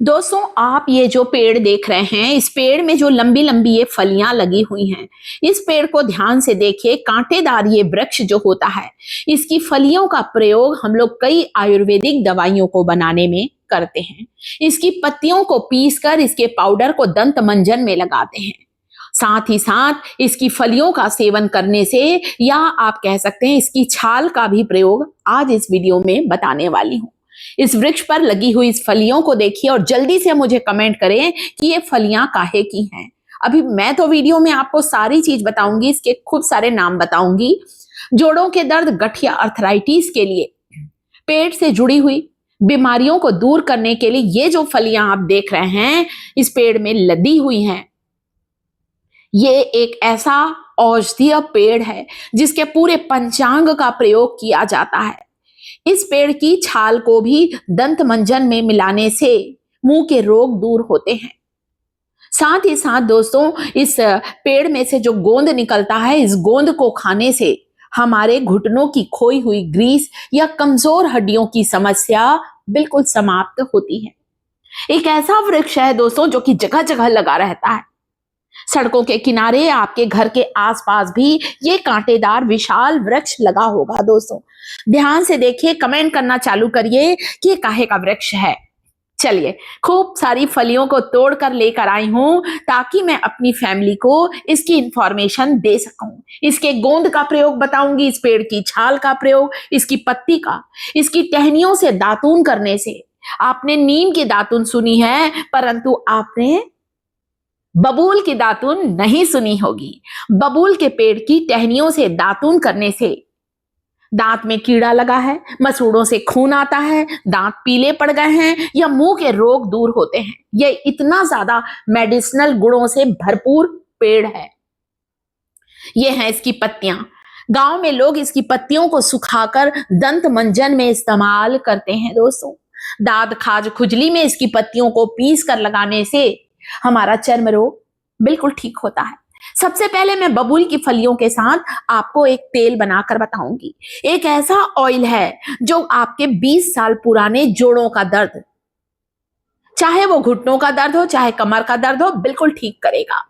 दोस्तों, आप ये जो पेड़ देख रहे हैं, इस पेड़ में जो लंबी लंबी ये फलियां लगी हुई हैं, इस पेड़ को ध्यान से देखिए। कांटेदार ये वृक्ष जो होता है, इसकी फलियों का प्रयोग हम लोग कई आयुर्वेदिक दवाइयों को बनाने में करते हैं। इसकी पत्तियों को पीसकर इसके पाउडर को दंत मंजन में लगाते हैं। साथ ही साथ इसकी फलियों का सेवन करने से, या आप कह सकते हैं इसकी छाल का भी प्रयोग आज इस वीडियो में बताने वाली हूं। इस वृक्ष पर लगी हुई इस फलियों को देखिए और जल्दी से मुझे कमेंट करें कि ये फलियां काहे की हैं। अभी मैं तो वीडियो में आपको सारी चीज बताऊंगी, इसके खूब सारे नाम बताऊंगी। जोड़ों के दर्द, गठिया, अर्थराइटिस के लिए, पेट से जुड़ी हुई बीमारियों को दूर करने के लिए ये जो फलियां आप देख रहे हैं इस पेड़ में लदी हुई हैं, ये एक ऐसा औषधीय पेड़ है जिसके पूरे पंचांग का प्रयोग किया जाता है। इस पेड़ की छाल को भी दंत मंजन में मिलाने से मुंह के रोग दूर होते हैं। साथ ही साथ दोस्तों, इस पेड़ में से जो गोंद निकलता है, इस गोंद को खाने से हमारे घुटनों की खोई हुई ग्रीस या कमजोर हड्डियों की समस्या बिल्कुल समाप्त होती है। एक ऐसा वृक्ष है दोस्तों जो कि जगह जगह लगा रहता है। सड़कों के किनारे, आपके घर के आसपास भी ये कांटेदार विशाल वृक्ष लगा होगा। दोस्तों ध्यान से देखिए, कमेंट करना चालू करिए कि ये काहे का वृक्ष है। चलिए, खूब सारी फलियों को तोड़कर लेकर आई हूं ताकि मैं अपनी फैमिली को इसकी इंफॉर्मेशन दे सकूं। इसके गोंद का प्रयोग बताऊंगी, इस पेड़ की छाल का प्रयोग, इसकी पत्ती का, इसकी टहनियों से दातून करने से। आपने नीम की दातून सुनी है, परंतु आपने बबूल की दातून नहीं सुनी होगी। बबूल के पेड़ की टहनियों से दातून करने से दांत में कीड़ा लगा है, मसूड़ों से खून आता है, दांत पीले पड़ गए हैं या मुंह के रोग दूर होते हैं। यह इतना ज्यादा मेडिसिनल गुणों से भरपूर पेड़ है। ये हैं इसकी पत्तियां। गांव में लोग इसकी पत्तियों को सुखाकर दंत मंजन में इस्तेमाल करते हैं। दोस्तों, दाद, खाज, खुजली में इसकी पत्तियों को पीस कर लगाने से हमारा चर्म रोग बिल्कुल ठीक होता है। सबसे पहले मैं बबूल की फलियों के साथ आपको एक तेल बनाकर बताऊंगी। एक ऐसा ऑयल है जो आपके 20 साल पुराने जोड़ों का दर्द, चाहे वो घुटनों का दर्द हो, चाहे कमर का दर्द हो, बिल्कुल ठीक करेगा।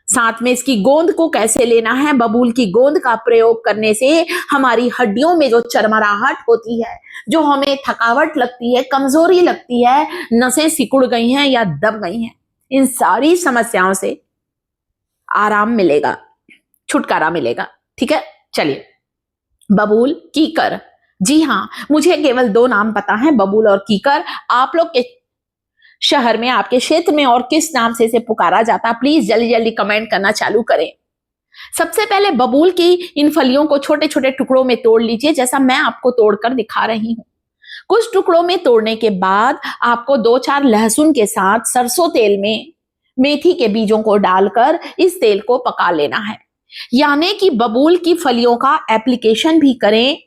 साथ में इसकी गोंद को कैसे लेना है, बबूल की गोंद का प्रयोग करने से हमारी हड्डियों में जो चरमराहट होती है, जो हमें थकावट लगती है, कमजोरी लगती है, नसें सिकुड़ गई हैं या दब गई हैं, इन सारी समस्याओं से आराम मिलेगा, छुटकारा मिलेगा। ठीक है, चलिए। बबूल, कीकर। जी हाँ, मुझे केवल 2 नाम पता है, बबूल और कीकर। आप लोग के शहर में, आपके क्षेत्र में और किस नाम से इसे पुकारा जाता है, प्लीज जल्दी जल्दी कमेंट करना चालू करें। सबसे पहले बबूल की इन फलियों को छोटे छोटे टुकड़ों में तोड़ लीजिए, जैसा मैं आपको तोड़कर दिखा रही हूं। कुछ टुकड़ों में तोड़ने के बाद आपको 2-4 लहसुन के साथ सरसों तेल में मेथी के बीजों को डालकर इस तेल को पका लेना है। यानी कि बबूल की फलियों का एप्लीकेशन भी करें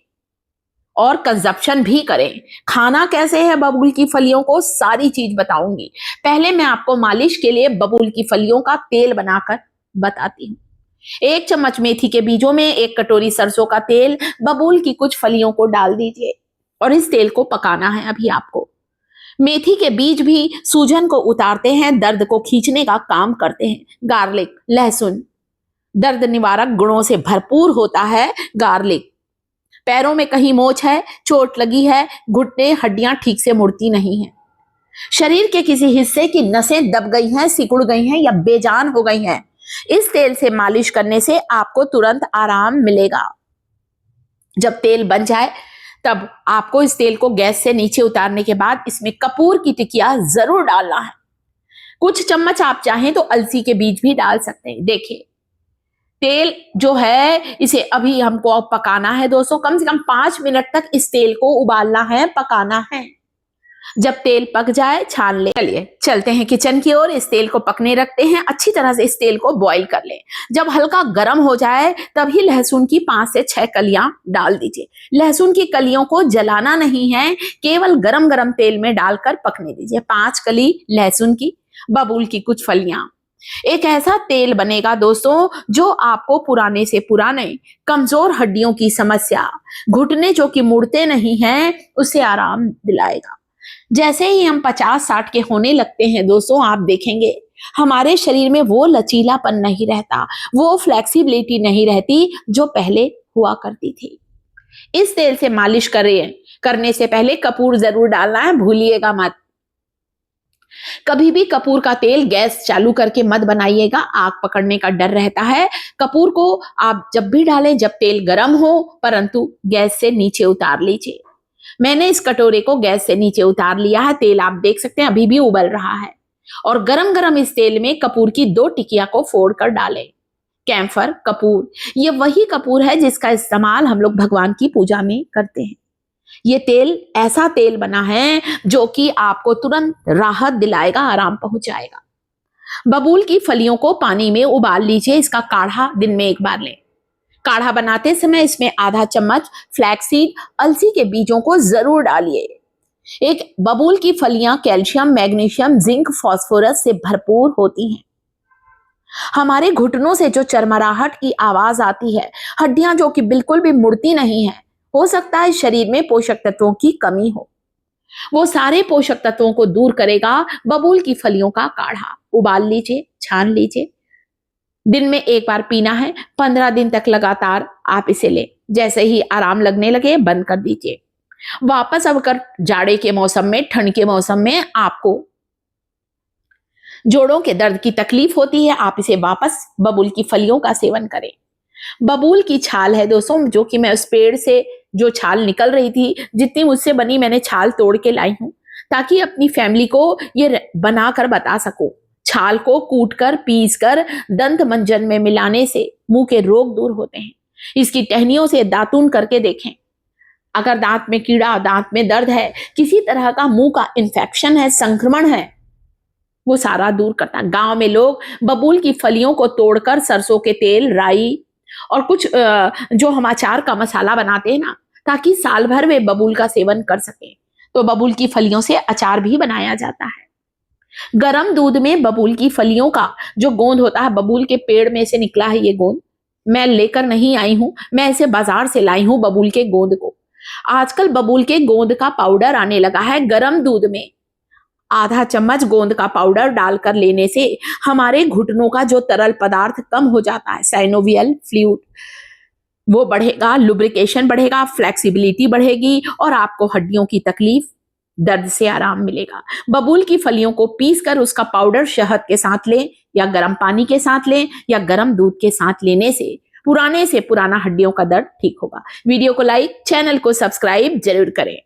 और कंजप्शन भी करें। खाना कैसे है बबूल की फलियों को, सारी चीज बताऊंगी। पहले मैं आपको मालिश के लिए बबूल की फलियों का तेल बनाकर बताती हूँ। 1 चम्मच मेथी के बीजों में 1 कटोरी सरसों का तेल, बबूल की कुछ फलियों को डाल दीजिए और इस तेल को पकाना है। अभी आपको मेथी के बीज भी सूजन को उतारते हैं, दर्द को खींचने का काम करते हैं। गार्लिक, लहसुन दर्द निवारक गुणों से भरपूर होता है। गार्लिक, पैरों में कहीं मोच है, चोट लगी है, घुटने, हड्डियां ठीक से मुड़ती नहीं हैं, शरीर के किसी हिस्से की नसें दब गई हैं, सिकुड़ गई हैं या बेजान हो गई हैं, इस तेल से मालिश करने से आपको तुरंत आराम मिलेगा। जब तेल बन जाए तब आपको इस तेल को गैस से नीचे उतारने के बाद इसमें कपूर की टिकिया जरूर डालना है। कुछ चम्मच आप चाहें तो अलसी के बीज भी डाल सकते हैं। देखिए, तेल जो है इसे अभी हमको पकाना है दोस्तों, कम से कम 5 मिनट तक इस तेल को उबालना है, पकाना है। जब तेल पक जाए छान ले। चलिए चलते हैं किचन की ओर, इस तेल को पकने रखते हैं। अच्छी तरह से इस तेल को बॉईल कर लें। जब हल्का गर्म हो जाए तभी लहसुन की 5 से 6 कलियां डाल दीजिए। लहसुन की कलियों को जलाना नहीं है, केवल गरम गरम तेल में डालकर पकने दीजिए। 5 कली लहसुन की, बबूल की कुछ फलियां। एक ऐसा तेल बनेगा दोस्तों जो आपको पुराने से पुराने कमजोर हड्डियों की समस्या, घुटने जो कि मुड़ते नहीं हैं, उसे आराम दिलाएगा। जैसे ही हम 50-60 के होने लगते हैं दोस्तों, आप देखेंगे हमारे शरीर में वो लचीलापन नहीं रहता, वो फ्लेक्सिबिलिटी नहीं रहती जो पहले हुआ करती थी। इस तेल से मालिश करने से पहले कपूर जरूर डालना है, भूलिएगा मत। कभी भी कपूर का तेल गैस चालू करके मत बनाइएगा, आग पकड़ने का डर रहता है। कपूर को आप जब भी डालें जब तेल गर्म हो, परंतु गैस से नीचे उतार लीजिए। मैंने इस कटोरे को गैस से नीचे उतार लिया है। तेल आप देख सकते हैं अभी भी उबल रहा है और गरम गरम इस तेल में कपूर की 2 टिकिया को फोड़कर डालें। कैम्फर कपूर, ये वही कपूर है जिसका इस्तेमाल हम लोग भगवान की पूजा में करते हैं। ये तेल ऐसा तेल बना है जो कि आपको तुरंत राहत दिलाएगा, आराम पहुंचाएगा। बबूल की फलियों को पानी में उबाल लीजिए। इसका काढ़ा दिन में 1 बार लें। काढ़ा बनाते समय इसमें आधा चम्मच फ्लैक्सीड, अलसी के बीजों को जरूर डालिए। एक बबूल की फलियां कैल्शियम, मैग्नीशियम, जिंक, फास्फोरस से भरपूर होती हैं। हमारे घुटनों से जो चरमराहट की आवाज आती है, हड्डियां जो कि बिल्कुल भी मुड़ती नहीं है, हो सकता है शरीर में पोषक तत्वों की कमी हो। वो सारे पोषक तत्वों को दूर करेगा बबूल की फलियों का काढ़ा। उबाल लीजिए, छान लीजिए। दिन में 1 बार पीना है। 15 दिन तक लगातार आप इसे लें। जैसे ही आराम लगने लगे बंद कर दीजिए। वापस अगर जाड़े के मौसम में, ठंड के मौसम में आपको जोड़ों के दर्द की तकलीफ होती है, आप इसे वापस बबूल की फलियों का सेवन करें। बबूल की छाल है दोस्तों, जो कि मैं उस पेड़ से जो छाल निकल रही थी, जितनी मुझसे बनी मैंने छाल तोड़ के लाई हूं, ताकि अपनी फैमिली को ये बनाकर बता सकूं। छाल को कूटकर, पीसकर दंत मंजन में मिलाने से मुंह के रोग दूर होते हैं। इसकी टहनियों से दातून करके देखें। अगर दांत में कीड़ा, दांत में दर्द है, किसी तरह का मुंह का इन्फेक्शन है, संक्रमण है, वो सारा दूर करता है। गांव में लोग बबूल की फलियों को तोड़कर सरसों के तेल, राई और कुछ जो हम अचार का मसाला बनाते हैं ना, ताकि साल भर वे बबूल का सेवन कर सके, तो बबूल की फलियों से अचार भी बनाया जाता है। गरम दूध में बबूल की फलियों का जो गोंद होता है, बबूल के पेड़ में से निकला है ये गोंद, मैं लेकर नहीं आई हूं, मैं इसे बाजार से लाई हूं बबूल के गोंद को। आजकल बबूल के गोंद का पाउडर आने लगा है। गरम दूध में आधा चम्मच गोंद का पाउडर डालकर लेने से हमारे घुटनों का जो तरल पदार्थ कम हो जाता है, साइनोवियल फ्लूइड, वो बढ़ेगा, लुब्रिकेशन बढ़ेगा, फ्लेक्सिबिलिटी बढ़ेगी और आपको हड्डियों की तकलीफ, दर्द से आराम मिलेगा। बबूल की फलियों को पीसकर उसका पाउडर शहद के साथ लें या गर्म पानी के साथ लें या गर्म दूध के साथ लेने से पुराने से पुराना हड्डियों का दर्द ठीक होगा। वीडियो को लाइक, चैनल को सब्सक्राइब जरूर करें।